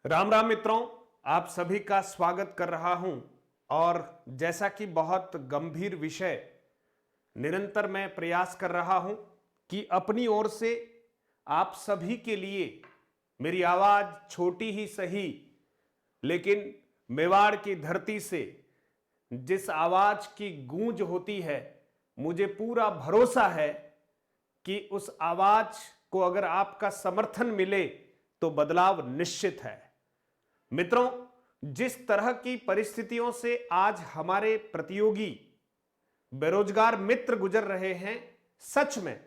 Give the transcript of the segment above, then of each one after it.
राम राम मित्रों, आप सभी का स्वागत कर रहा हूं। और जैसा कि बहुत गंभीर विषय निरंतर मैं प्रयास कर रहा हूं कि अपनी ओर से आप सभी के लिए मेरी आवाज छोटी ही सही, लेकिन मेवाड़ की धरती से जिस आवाज की गूंज होती है, मुझे पूरा भरोसा है कि उस आवाज को अगर आपका समर्थन मिले तो बदलाव निश्चित है। मित्रों, जिस तरह की परिस्थितियों से आज हमारे प्रतियोगी बेरोजगार मित्र गुजर रहे हैं, सच में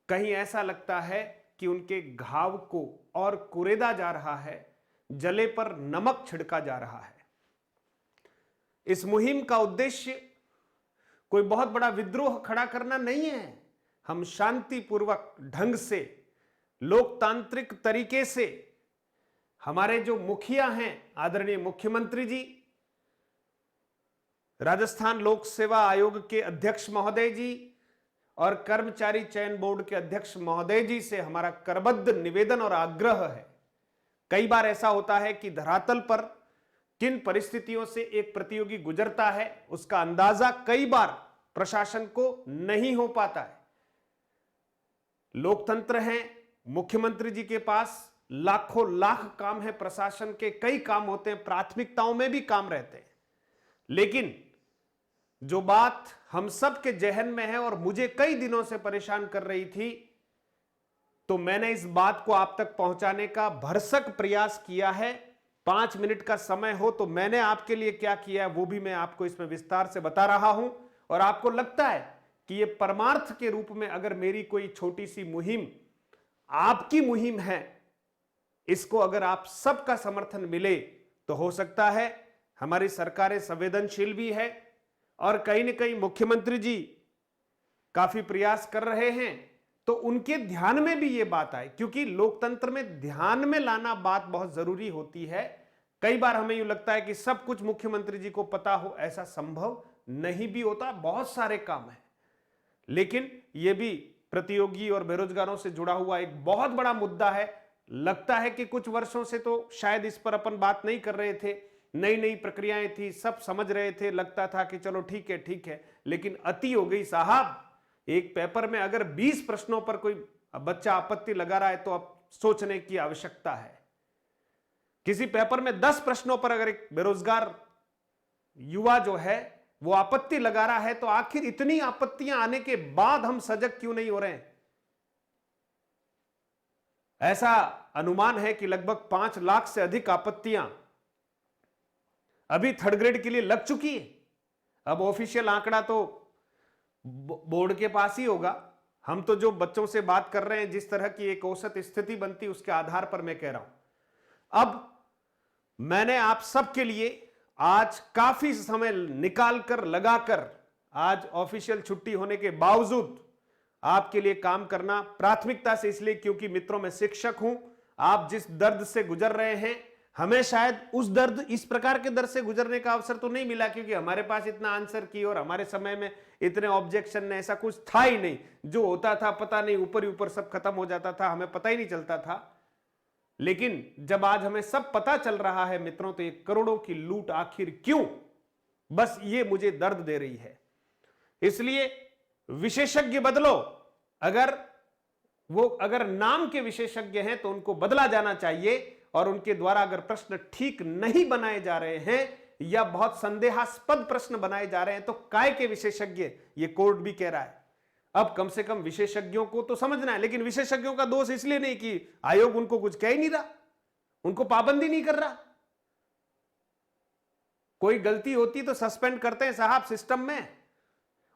कहीं ऐसा लगता है कि उनके घाव को और कुरेदा जा रहा है, जले पर नमक छिड़का जा रहा है। इस मुहिम का उद्देश्य कोई बहुत बड़ा विद्रोह खड़ा करना नहीं है। हम शांतिपूर्वक ढंग से, लोकतांत्रिक तरीके से, हमारे जो मुखिया हैं आदरणीय मुख्यमंत्री जी, राजस्थान लोक सेवा आयोग के अध्यक्ष महोदय जी और कर्मचारी चयन बोर्ड के अध्यक्ष महोदय जी से हमारा करबद्ध निवेदन और आग्रह है। कई बार ऐसा होता है कि धरातल पर किन परिस्थितियों से एक प्रतियोगी गुजरता है, उसका अंदाजा कई बार प्रशासन को नहीं हो पाता है। लोकतंत्र है, मुख्यमंत्री जी के पास लाखों लाख काम है, प्रशासन के कई काम होते हैं, प्राथमिकताओं में भी काम रहते हैं। लेकिन जो बात हम सब के जहन में है और मुझे कई दिनों से परेशान कर रही थी, तो मैंने इस बात को आप तक पहुंचाने का भरसक प्रयास किया है। 5 मिनट का समय हो तो मैंने आपके लिए क्या किया है वो भी मैं आपको इसमें विस्तार से बता रहा हूं। और आपको लगता है कि यह परमार्थ के रूप में अगर मेरी कोई छोटी सी मुहिम आपकी मुहिम है, इसको अगर आप सबका समर्थन मिले तो हो सकता है हमारी सरकारें संवेदनशील भी है और कहीं न कहीं मुख्यमंत्री जी काफी प्रयास कर रहे हैं, तो उनके ध्यान में भी ये बात आए, क्योंकि लोकतंत्र में ध्यान में लाना बात बहुत जरूरी होती है। कई बार हमें यूं लगता है कि सब कुछ मुख्यमंत्री जी को पता हो, ऐसा संभव नहीं भी होता, बहुत सारे काम है। लेकिन यह भी प्रतियोगी और बेरोजगारों से जुड़ा हुआ एक बहुत बड़ा मुद्दा है। लगता है कि कुछ वर्षों से तो शायद इस पर अपन बात नहीं कर रहे थे, नई नई प्रक्रियाएं थी, सब समझ रहे थे, लगता था कि चलो ठीक है, लेकिन अति हो गई साहब। एक पेपर में अगर 20 प्रश्नों पर कोई बच्चा आपत्ति लगा रहा है तो अब सोचने की आवश्यकता है। किसी पेपर में 10 प्रश्नों पर अगर एक बेरोजगार युवा जो है वो आपत्ति लगा रहा है, तो आखिर इतनी आपत्तियां आने के बाद हम सजग क्यों नहीं हो रहे हैं? ऐसा अनुमान है कि लगभग 5 लाख से अधिक आपत्तियां अभी थर्ड ग्रेड के लिए लग चुकी है। अब ऑफिशियल आंकड़ा तो बोर्ड के पास ही होगा। हम तो जो बच्चों से बात कर रहे हैं, जिस तरह की एक औसत स्थिति बनती है उसके आधार पर मैं कह रहा हूं। अब मैंने आप सबके लिए आज काफी समय निकालकर, लगाकर, आज ऑफिशियल छुट्टी होने के बावजूद आपके लिए काम करना प्राथमिकता से, इसलिए क्योंकि मित्रों मैं शिक्षक हूं। आप जिस दर्द से गुजर रहे हैं, हमें शायद उस दर्द, इस प्रकार के दर्द से गुजरने का अवसर तो नहीं मिला, क्योंकि हमारे पास इतना आंसर की और हमारे समय में इतने ऑब्जेक्शन ने, ऐसा कुछ था ही नहीं। जो होता था पता नहीं, ऊपर ही ऊपर सब खत्म हो जाता था, हमें पता ही नहीं चलता था। लेकिन जब आज हमें सब पता चल रहा है मित्रों, तो ये करोड़ों की लूट आखिर क्यों, बस ये मुझे दर्द दे रही है। इसलिए विशेषज्ञ बदलो। अगर नाम के विशेषज्ञ हैं तो उनको बदला जाना चाहिए, और उनके द्वारा अगर प्रश्न ठीक नहीं बनाए जा रहे हैं या बहुत संदेहास्पद प्रश्न बनाए जा रहे हैं तो काय के विशेषज्ञ, ये कोर्ट भी कह रहा है। अब कम से कम विशेषज्ञों को तो समझना है, लेकिन विशेषज्ञों का दोष इसलिए नहीं कि आयोग उनको कुछ कह ही नहीं रहा, उनको पाबंदी नहीं कर रहा। कोई गलती होती तो सस्पेंड करते हैं साहब सिस्टम में,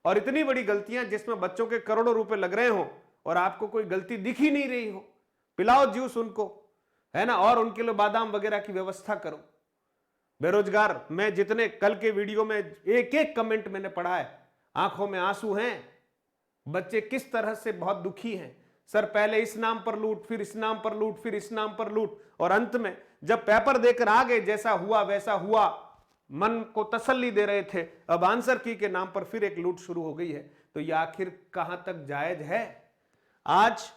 और इतनी बड़ी गलतियां जिसमें बच्चों के करोड़ों रुपए लग रहे हो और आपको कोई गलती दिख ही नहीं रही हो, पिलाओ जूस उनको, है ना, और उनके लिए बादाम वगैरह की व्यवस्था करो। बेरोजगार, मैं जितने कल के वीडियो में एक एक कमेंट मैंने पढ़ा है, आंखों में आंसू हैं। बच्चे किस तरह से बहुत दुखी हैं। सर पहले इस नाम पर लूट, फिर इस नाम पर लूट, फिर इस नाम पर लूट, और अंत में जब पेपर देकर आ गए, जैसा हुआ वैसा हुआ, मन को तसल्ली दे रहे थे, अब आंसर की के नाम पर फिर एक लूट शुरू हो गई है। तो यह आखिर कहां तक जायज है? आज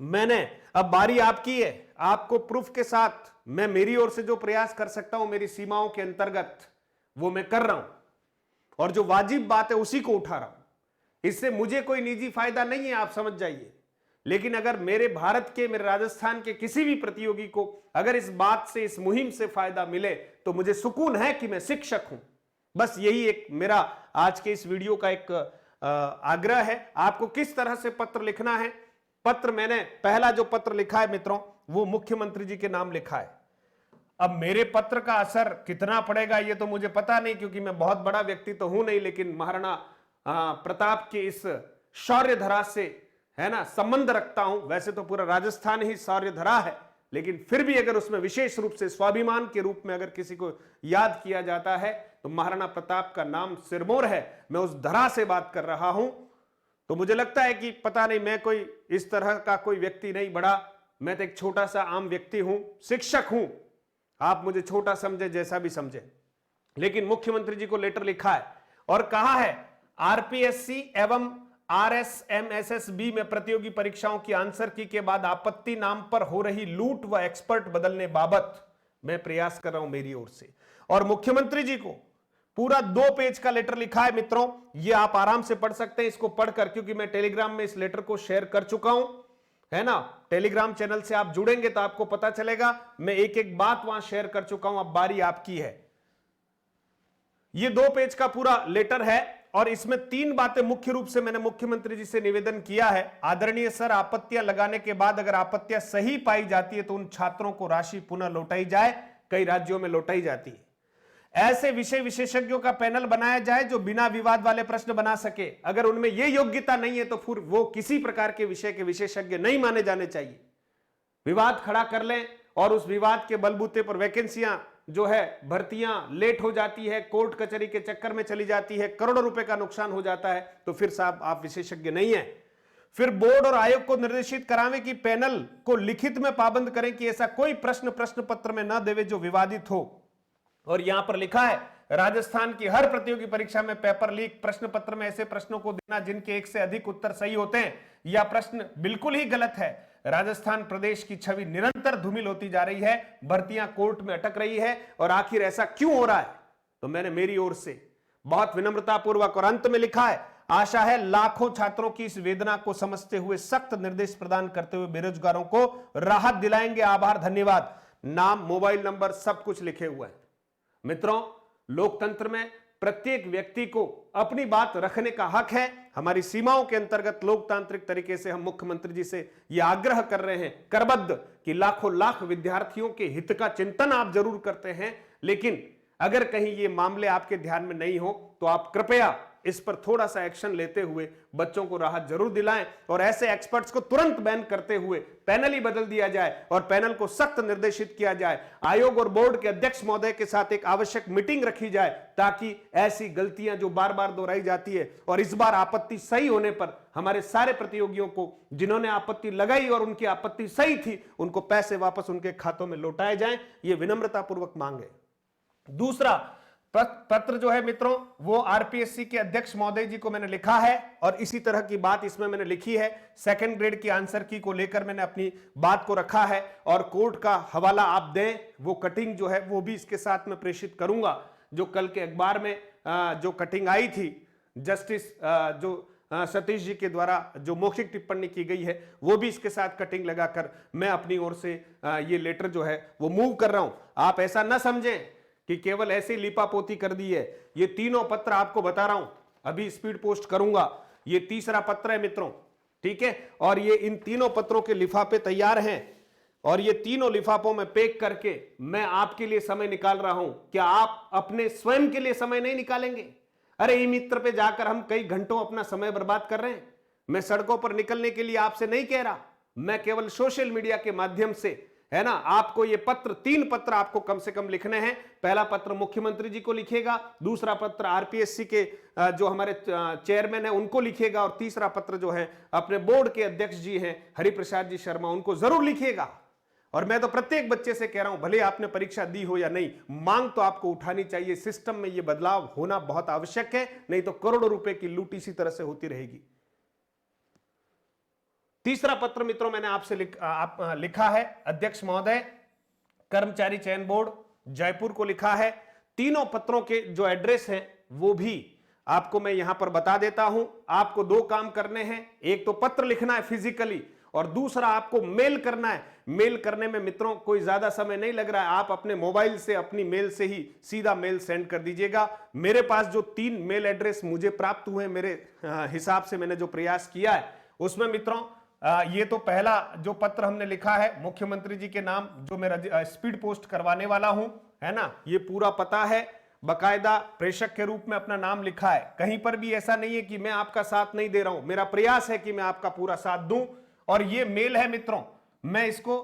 मैंने, अब बारी आपकी है, आपको प्रूफ के साथ मैं मेरी ओर से जो प्रयास कर सकता हूं मेरी सीमाओं के अंतर्गत वो मैं कर रहा हूं, और जो वाजिब बात है उसी को उठा रहा हूं। इससे मुझे कोई निजी फायदा नहीं है, आप समझ जाइए। लेकिन अगर मेरे भारत के, मेरे राजस्थान के किसी भी प्रतियोगी को अगर इस बात से, इस मुहिम से फायदा मिले तो मुझे सुकून है कि मैं शिक्षक हूं। बस यही एक मेरा आज के इस वीडियो का एक आग्रह है। आपको किस तरह से पत्र लिखना है, पत्र मैंने पहला जो पत्र लिखा है मित्रों वो मुख्यमंत्री जी के नाम लिखा है। अब मेरे पत्र का असर कितना पड़ेगा ये तो मुझे पता नहीं, क्योंकि मैं बहुत बड़ा व्यक्ति तो हूं नहीं, लेकिन महाराणा प्रताप के इस शौर्य धरा से, है ना, संबंध रखता हूं। वैसे तो पूरा राजस्थान ही शौर्य धरा है, लेकिन फिर भी अगर उसमें विशेष रूप से स्वाभिमान के रूप में अगर किसी को याद किया जाता है तो महाराणा प्रताप का नाम सिरमौर है। मैं उस धरा से बात कर रहा हूं, तो मुझे लगता है कि पता नहीं, मैं कोई इस तरह का कोई व्यक्ति नहीं बड़ा, मैं तो एक छोटा सा आम व्यक्ति हूं, शिक्षक हूं। आप मुझे छोटा समझे, जैसा भी समझे, लेकिन मुख्यमंत्री जी को लेटर लिखा है और कहा है आरपीएससी एवं आरएसएमएसएसबी में प्रतियोगी परीक्षाओं की आंसर की के बाद आपत्ति नाम पर हो रही लूट व एक्सपर्ट बदलने बाबत मैं प्रयास कर रहा हूं मेरी ओर से। और मुख्यमंत्री जी को पूरा 2 पेज का लेटर लिखा है मित्रों, ये आप आराम से पढ़ सकते हैं इसको पढ़कर, क्योंकि मैं टेलीग्राम में इस लेटर को शेयर कर चुका हूं, है ना। टेलीग्राम चैनल से आप जुड़ेंगे तो आपको पता चलेगा, मैं एक एक बात वहां शेयर कर चुका हूं। अब बारी आपकी है। ये 2 पेज का पूरा लेटर है और इसमें 3 बातें मुख्य रूप से मैंने मुख्यमंत्री जी से निवेदन किया है। आदरणीय सर, आपत्तियां लगाने के बाद अगर आपत्तियां सही पाई जाती है तो उन छात्रों को राशि पुनः लौटाई जाए, कई राज्यों में लौटाई जाती है। ऐसे विषय विशेषज्ञों का पैनल बनाया जाए जो बिना विवाद वाले प्रश्न बना सके। अगर उनमें यह योग्यता नहीं है तो फिर वो किसी प्रकार के विषय के विशेषज्ञ नहीं माने जाने चाहिए। विवाद खड़ा कर लें और उस विवाद के बलबूते पर वैकेंसियां जो है, भर्तियां लेट हो जाती है, कोर्ट कचहरी के चक्कर में चली जाती है, करोड़ों रुपए का नुकसान हो जाता है, तो फिर साहब आप विशेषज्ञ नहीं है। फिर बोर्ड और आयोग को निर्देशित करावें कि पैनल को लिखित में पाबंद करें कि ऐसा कोई प्रश्न पत्र में न देवे जो विवादित हो। और यहां पर लिखा है राजस्थान की हर प्रतियोगी परीक्षा में पेपर लीक प्रश्न पत्र में ऐसे प्रश्नों को देना जिनके एक से अधिक उत्तर सही होते हैं या प्रश्न बिल्कुल ही गलत है। राजस्थान प्रदेश की छवि निरंतर धूमिल होती जा रही है, भर्तियां कोर्ट में अटक रही है, और आखिर ऐसा क्यों हो रहा है। तो मैंने मेरी ओर से बहुत विनम्रतापूर्वक और अंत में लिखा है, आशा है लाखों छात्रों की इस वेदना को समझते हुए सख्त निर्देश प्रदान करते हुए बेरोजगारों को राहत दिलाएंगे। आभार, धन्यवाद। नाम, मोबाइल नंबर सब कुछ लिखे हुए हैं। मित्रों, लोकतंत्र में प्रत्येक व्यक्ति को अपनी बात रखने का हक है। हमारी सीमाओं के अंतर्गत लोकतांत्रिक तरीके से हम मुख्यमंत्री जी से यह आग्रह कर रहे हैं करबद्ध कि लाखों लाख विद्यार्थियों के हित का चिंतन आप जरूर करते हैं, लेकिन अगर कहीं ये मामले आपके ध्यान में नहीं हो तो आप कृपया इस पर थोड़ा सा एक्शन लेते हुए बच्चों को राहत जरूर दिलाएं और ऐसे एक्सपर्ट्स को तुरंत बैन करते हुए पैनल ही बदल दिया जाए और पैनल को सख्त निर्देशित किया जाए। आयोग और बोर्ड के अध्यक्ष महोदय के साथ एक आवश्यक मीटिंग रखी जाए ताकि ऐसी गलतियां जो बार बार दोहराई जाती है, और इस बार आपत्ति सही होने पर हमारे सारे प्रतियोगियों को जिन्होंने आपत्ति लगाई और उनकी आपत्ति सही थी, उनको पैसे वापस उनके खातों में लौटाए जाएं। यह विनम्रतापूर्वक मांग है। दूसरा पत्र जो है मित्रों वो आरपीएससी के अध्यक्ष महोदय जी को मैंने लिखा है और इसी तरह की बात इसमें मैंने लिखी है। सेकंड ग्रेड की आंसर की को लेकर मैंने अपनी बात को रखा है और कोर्ट का हवाला आप दें, वो कटिंग जो है वो भी इसके साथ में प्रेषित करूंगा। जो कल के अखबार में जो कटिंग आई थी जस्टिस जो सतीश जी के द्वारा जो मौखिक टिप्पणी की गई है वो भी इसके साथ कटिंग लगाकर मैं अपनी ओर से ये लेटर जो है वो मूव कर रहा हूं। आप ऐसा ना समझें कि केवल ऐसे लिपापोती कर दी है। ये तीनों पत्र आपको बता रहा हूं, अभी स्पीड पोस्ट करूंगा। ये तीसरा पत्र है मित्रों, ठीक है, और ये इन तीनों पत्रों के लिफाफे तैयार हैं और ये तीनों लिफाफों में पैक करके मैं आपके लिए समय निकाल रहा हूं। क्या आप अपने स्वयं के लिए समय नहीं निकालेंगे? अरे ई मित्र पे जाकर हम कई घंटों अपना समय बर्बाद कर रहे हैं। मैं सड़कों पर निकलने के लिए आपसे नहीं कह रहा, मैं केवल सोशल मीडिया के माध्यम से, है ना, आपको ये पत्र, 3 पत्र आपको कम से कम लिखने हैं। पहला पत्र मुख्यमंत्री जी को लिखेगा, दूसरा पत्र आरपीएससी के जो हमारे चेयरमैन है उनको लिखेगा और तीसरा पत्र जो है अपने बोर्ड के अध्यक्ष जी हैं हरिप्रसाद जी शर्मा, उनको जरूर लिखिएगा। और मैं तो प्रत्येक बच्चे से कह रहा हूं, भले आपने परीक्षा दी हो या नहीं, मांग तो आपको उठानी चाहिए। सिस्टम में यह बदलाव होना बहुत आवश्यक है, नहीं तो करोड़ों रुपए की लूट इसी तरह से होती रहेगी। तीसरा पत्र मित्रों मैंने आपसे लिखा है अध्यक्ष महोदय, कर्मचारी चयन बोर्ड जयपुर को लिखा है। तीनों पत्रों के जो एड्रेस हैं वो भी आपको मैं यहां पर बता देता हूं। आपको दो काम करने हैं, एक तो पत्र लिखना है फिजिकली और दूसरा आपको मेल करना है। मेल करने में मित्रों कोई ज्यादा समय नहीं लग रहा है, आप अपने मोबाइल से अपनी मेल से ही सीधा मेल सेंड कर दीजिएगा। मेरे पास जो 3 मेल एड्रेस मुझे प्राप्त हुए मेरे हिसाब से मैंने जो प्रयास किया है उसमें मित्रों ये तो पहला जो पत्र हमने लिखा है मुख्यमंत्री जी के नाम, जो मैं स्पीड पोस्ट करवाने वाला हूं, है ना, ये पूरा पता है, बकायदा प्रेषक के रूप में अपना नाम लिखा है। कहीं पर भी ऐसा नहीं है कि मैं आपका साथ नहीं दे रहा हूं, मेरा प्रयास है कि मैं आपका पूरा साथ दूं। और ये मेल है मित्रों, मैं इसको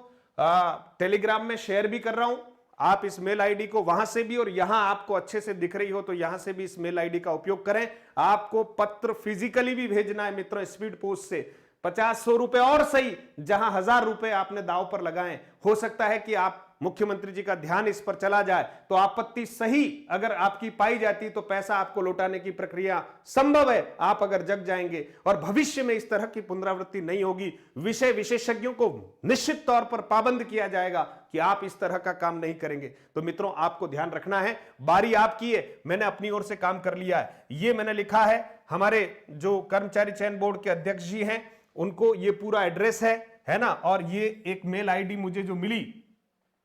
टेलीग्राम में शेयर भी कर रहा हूं। आप इस मेल आईडी को वहां से भी, और यहां आपको अच्छे से दिख रही हो तो यहां से भी इस मेल आईडी का उपयोग करें। आपको पत्र फिजिकली भी भेजना है मित्रों स्पीड पोस्ट से, 50-100 रुपए और सही, जहां 1000 रुपए आपने दांव पर लगाए। हो सकता है कि आप मुख्यमंत्री जी का ध्यान इस पर चला जाए तो आपत्ति सही अगर आपकी पाई जाती तो पैसा आपको लौटाने की प्रक्रिया संभव है, आप अगर जग जाएंगे और भविष्य में इस तरह की पुनरावृत्ति नहीं होगी। विषय विशेषज्ञों को निश्चित तौर पर पाबंद किया जाएगा कि आप इस तरह का काम नहीं करेंगे। तो मित्रों आपको ध्यान रखना है, बारी आपकी है, मैंने अपनी ओर से काम कर लिया है। ये मैंने लिखा है, हमारे जो कर्मचारी चयन बोर्ड के अध्यक्ष जी हैं उनको ये पूरा एड्रेस है ना, और ये एक मेल आईडी मुझे जो मिली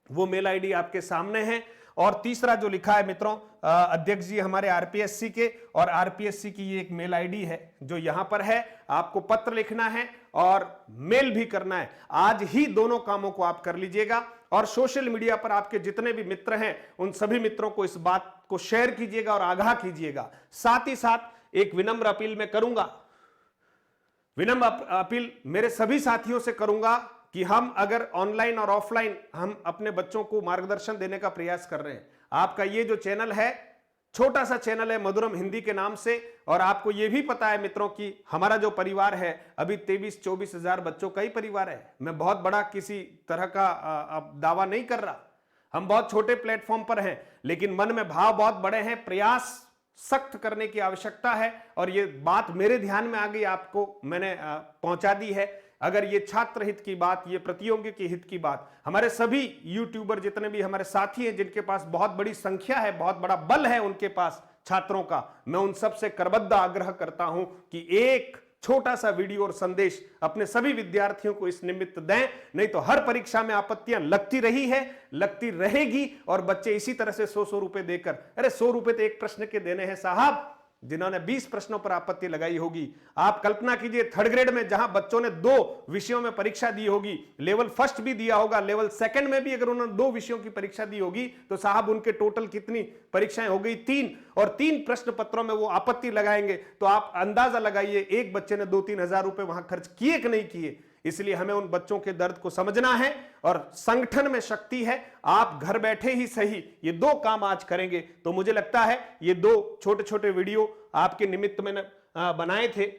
वो मेल आईडी आपके सामने है। और तीसरा जो लिखा है मित्रों अध्यक्ष जी हमारे आरपीएससी के, और आरपीएससी की ये एक मेल आईडी है जो यहां पर है। आपको पत्र लिखना है और मेल भी करना है। आज ही दोनों कामों को आप कर लीजिएगा और सोशल मीडिया पर आपके जितने भी मित्र हैं उन सभी मित्रों को इस बात को शेयर कीजिएगा और आगाह कीजिएगा। साथ ही साथ एक विनम्र अपील मैं करूंगा, विनम्र अपील मेरे सभी साथियों से करूंगा कि हम अगर ऑनलाइन और ऑफलाइन हम अपने बच्चों को मार्गदर्शन देने का प्रयास कर रहे हैं। आपका ये जो चैनल है, छोटा सा चैनल है मधुरम हिंदी के नाम से, और आपको ये भी पता है मित्रों कि हमारा जो परिवार है अभी 23-24 हजार बच्चों का ही परिवार है। मैं बहुत बड़ा किसी तरह का दावा नहीं कर रहा, हम बहुत छोटे प्लेटफॉर्म पर हैं, लेकिन मन में भाव बहुत बड़े हैं। प्रयास सख्त करने की आवश्यकता है और ये बात मेरे ध्यान में आ गई, आपको मैंने पहुंचा दी है। अगर ये छात्र हित की बात, ये प्रतियोगी के हित की बात, हमारे सभी यूट्यूबर जितने भी हमारे साथी हैं जिनके पास बहुत बड़ी संख्या है, बहुत बड़ा बल है उनके पास छात्रों का, मैं उन सबसे करबद्ध आग्रह करता हूं कि एक छोटा सा वीडियो और संदेश अपने सभी विद्यार्थियों को इस निमित्त दें। नहीं तो हर परीक्षा में आपत्तियां लगती रही है, लगती रहेगी, और बच्चे इसी तरह से 100-100 रुपए देकर, अरे 100 रुपए तो एक प्रश्न के देने हैं साहब, जिन्होंने 20 प्रश्नों पर आपत्ति लगाई होगी। आप कल्पना कीजिए थर्ड ग्रेड में जहां बच्चों ने 2 विषयों में परीक्षा दी होगी, लेवल फर्स्ट भी दिया होगा, लेवल सेकंड में भी अगर उन्होंने 2 विषयों की परीक्षा दी होगी तो साहब उनके टोटल कितनी परीक्षाएं हो गई? 3, और 3 प्रश्न पत्रों में वो आपत्ति लगाएंगे तो आप अंदाजा लगाइए एक बच्चे ने 2-3 हजार रुपए वहां खर्च किए कि नहीं किए। इसलिए हमें उन बच्चों के दर्द को समझना है और संगठन में शक्ति है। आप घर बैठे ही सही ये 2 काम आज करेंगे तो मुझे लगता है ये 2 छोटे छोटे वीडियो आपके निमित्त मैंने बनाए थे,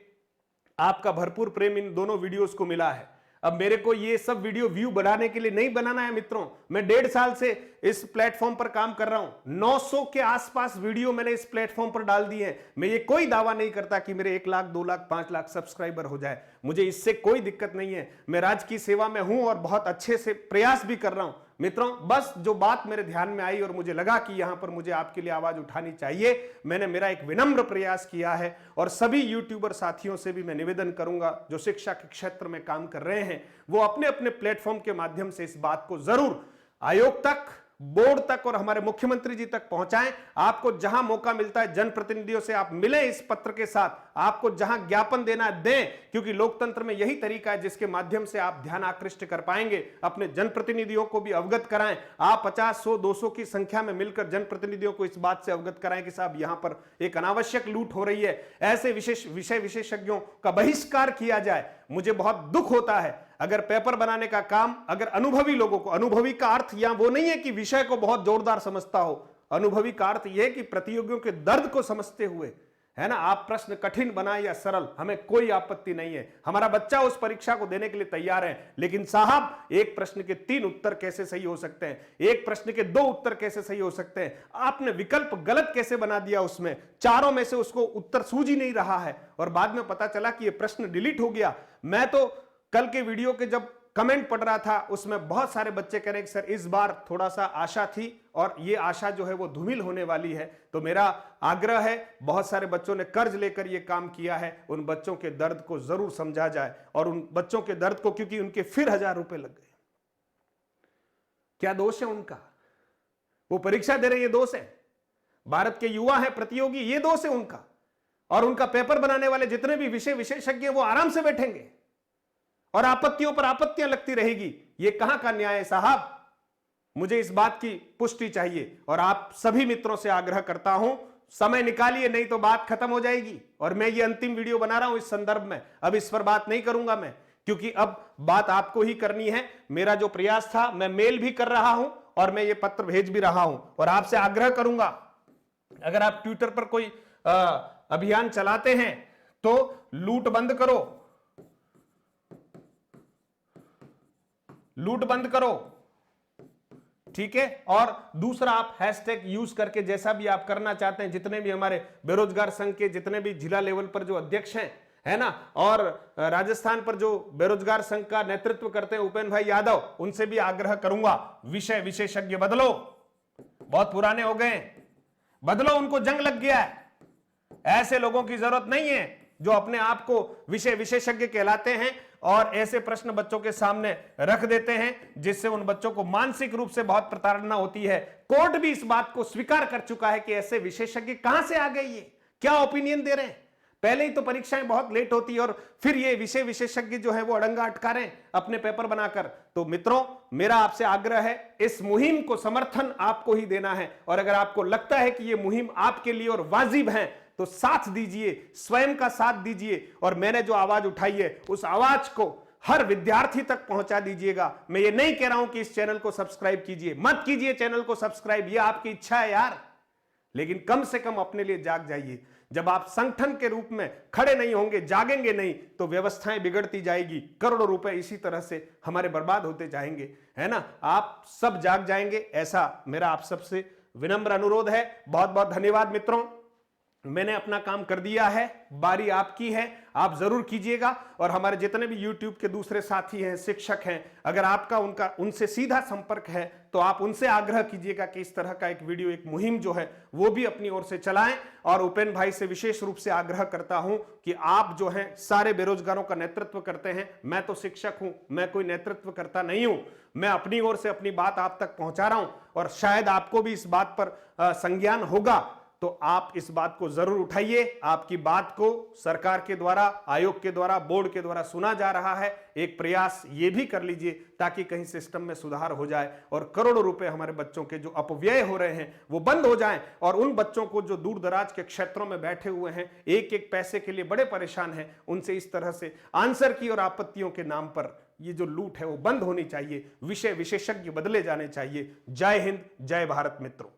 आपका भरपूर प्रेम इन दोनों वीडियोस को मिला है। अब मेरे को ये सब वीडियो व्यू बढ़ाने के लिए नहीं बनाना है मित्रों, मैं 1.5 साल से इस प्लेटफॉर्म पर काम कर रहा हूं। 900 के आसपास वीडियो मैंने इस प्लेटफॉर्म पर डाल दी है। मैं ये कोई दावा नहीं करता कि मेरे 1 लाख, 2 लाख, 5 लाख सब्सक्राइबर हो जाए, मुझे इससे कोई दिक्कत नहीं है। मैं राज्य की सेवा में हूं और बहुत अच्छे से प्रयास भी कर रहा हूं मित्रों। बस जो बात मेरे ध्यान में आई और मुझे लगा कि यहां पर मुझे आपके लिए आवाज उठानी चाहिए, मैंने मेरा एक विनम्र प्रयास किया है। और सभी यूट्यूबर साथियों से भी मैं निवेदन करूंगा जो शिक्षा के क्षेत्र में काम कर रहे हैं, वो अपने अपने प्लेटफॉर्म के माध्यम से इस बात को जरूर आयोग तक, बोर्ड तक और हमारे मुख्यमंत्री जी तक पहुंचाएं। आपको जहां मौका मिलता है जनप्रतिनिधियों से आप मिलें इस पत्र के साथ, आपको जहां ज्ञापन देना है दें, क्योंकि लोकतंत्र में यही तरीका है जिसके माध्यम से आप ध्यान आकृष्ट कर पाएंगे। अपने जनप्रतिनिधियों को भी अवगत कराएं। आप 50, 100, 200 की संख्या में मिलकर जनप्रतिनिधियों को इस बात से अवगत कराएं कि साहब यहां पर एक अनावश्यक लूट हो रही है, ऐसे विषय विशेषज्ञों का बहिष्कार किया जाए। मुझे बहुत दुख होता है अगर पेपर बनाने का काम अगर अनुभवी लोगों को, अनुभवी का अर्थ यहां वो नहीं है कि विषय को बहुत जोरदार समझता हो, अनुभवी का अर्थ यह है कि प्रतियोगियों के दर्द को समझते हुए, है ना, आप प्रश्न कठिन बनाए या सरल, हमें कोई आपत्ति नहीं है। हमारा बच्चा उस परीक्षा को देने के लिए तैयार है। लेकिन साहब एक प्रश्न के 3 उत्तर कैसे सही हो सकते हैं, एक प्रश्न के 2 उत्तर कैसे सही हो सकते हैं, आपने विकल्प गलत कैसे बना दिया, उसमें चारों में से उसको उत्तर सूझ ही नहीं रहा है और बाद में पता चला कि यह प्रश्न डिलीट हो गया। मैं तो कल के वीडियो के जब कमेंट पढ़ रहा था उसमें बहुत सारे बच्चे कह रहे हैं कि सर इस बार थोड़ा सा आशा थी और ये आशा जो है वो धूमिल होने वाली है। तो मेरा आग्रह है, बहुत सारे बच्चों ने कर्ज लेकर ये काम किया है, उन बच्चों के दर्द को जरूर समझा जाए और उन बच्चों के दर्द को, क्योंकि उनके फिर 1000 रुपए लग गए। क्या दोष है उनका? वो परीक्षा दे रहे हैं, ये दोष है? भारत के युवा है प्रतियोगी, ये दोष है उनका? और उनका पेपर बनाने वाले जितने भी विषय विशेषज्ञ वो आराम से बैठेंगे और आपत्तियों पर आपत्तियां लगती रहेगी। ये कहां का न्याय है साहब? मुझे इस बात की पुष्टि चाहिए और आप सभी मित्रों से आग्रह करता हूं, समय निकालिए, नहीं तो बात खत्म हो जाएगी। और मैं ये अंतिम वीडियो बना रहा हूं इस संदर्भ में, अब इस पर बात नहीं करूंगा मैं, क्योंकि अब बात आपको ही करनी है। मेरा जो प्रयास था, मैं मेल भी कर रहा हूं और मैं ये पत्र भेज भी रहा हूं और आपसे आग्रह करूंगा, अगर आप ट्विटर पर कोई अभियान चलाते हैं तो लूट बंद करो, लूट बंद करो, ठीक है। और दूसरा, आप हैशटैग यूज करके जैसा भी आप करना चाहते हैं, जितने भी हमारे बेरोजगार संघ के जितने भी जिला लेवल पर जो अध्यक्ष हैं, है ना, और राजस्थान पर जो बेरोजगार संघ का नेतृत्व करते हैं उपेंद्र भाई यादव, उनसे भी आग्रह करूंगा, विषय विशेषज्ञ बदलो, बहुत पुराने हो गए, बदलो, उनको जंग लग गया है। ऐसे लोगों की जरूरत नहीं है जो अपने आप को विषय विशेषज्ञ कहलाते हैं और ऐसे प्रश्न बच्चों के सामने रख देते हैं जिससे उन बच्चों को मानसिक रूप से बहुत प्रताड़ना होती है। कोर्ट भी इस बात को स्वीकार कर चुका है कि ऐसे विशेषज्ञ कहां से आ गए, ये क्या ओपिनियन दे रहे हैं। पहले ही तो परीक्षाएं बहुत लेट होती है और फिर ये विषय विशेषज्ञ जो है वो अड़ंगा अटका रहे हैं अपने पेपर बनाकर। तो मित्रों, मेरा आपसे आग्रह है, इस मुहिम को समर्थन आपको ही देना है और अगर आपको लगता है कि ये मुहिम आपके लिए और वाजिब है तो साथ दीजिए, स्वयं का साथ दीजिए और मैंने जो आवाज उठाई है उस आवाज को हर विद्यार्थी तक पहुंचा दीजिएगा। मैं ये नहीं कह रहा हूं कि इस चैनल को सब्सक्राइब कीजिए, मत कीजिए चैनल को सब्सक्राइब, ये आपकी इच्छा है यार, लेकिन कम से कम अपने लिए जाग जाइए। जब आप संगठन के रूप में खड़े नहीं होंगे, जागेंगे नहीं, तो व्यवस्थाएं बिगड़ती जाएगी, करोड़ों रुपए इसी तरह से हमारे बर्बाद होते जाएंगे, है ना। आप सब जाग जाएंगे, ऐसा मेरा आप सबसे विनम्र अनुरोध है। बहुत बहुत धन्यवाद मित्रों, मैंने अपना काम कर दिया है, बारी आपकी है, आप जरूर कीजिएगा। और हमारे जितने भी YouTube के दूसरे साथी हैं, शिक्षक हैं, अगर आपका उनसे सीधा संपर्क है तो आप उनसे आग्रह कीजिएगा कि इस तरह का एक वीडियो, एक मुहिम जो है वो भी अपनी ओर से चलाएं। और उपेंद्र भाई से विशेष रूप से आग्रह करता हूं कि आप जो हैं सारे बेरोजगारों का नेतृत्व करते हैं, मैं तो शिक्षक हूं, मैं कोई नेतृत्व करता नहीं हूं, मैं अपनी ओर से अपनी बात आप तक पहुंचा रहा हूं और शायद आपको भी इस बात पर संज्ञान होगा, तो आप इस बात को जरूर उठाइए। आपकी बात को सरकार के द्वारा, आयोग के द्वारा, बोर्ड के द्वारा सुना जा रहा है, एक प्रयास ये भी कर लीजिए ताकि कहीं सिस्टम में सुधार हो जाए और करोड़ों रुपए हमारे बच्चों के जो अपव्यय हो रहे हैं वो बंद हो जाएं और उन बच्चों को जो दूर दराज के क्षेत्रों में बैठे हुए हैं, एक एक पैसे के लिए बड़े परेशान हैं, उनसे इस तरह से आंसर की और आपत्तियों के नाम पर ये जो लूट है वो बंद होनी चाहिए, विषय विशेषज्ञ बदले जाने चाहिए। जय हिंद, जय भारत मित्रों।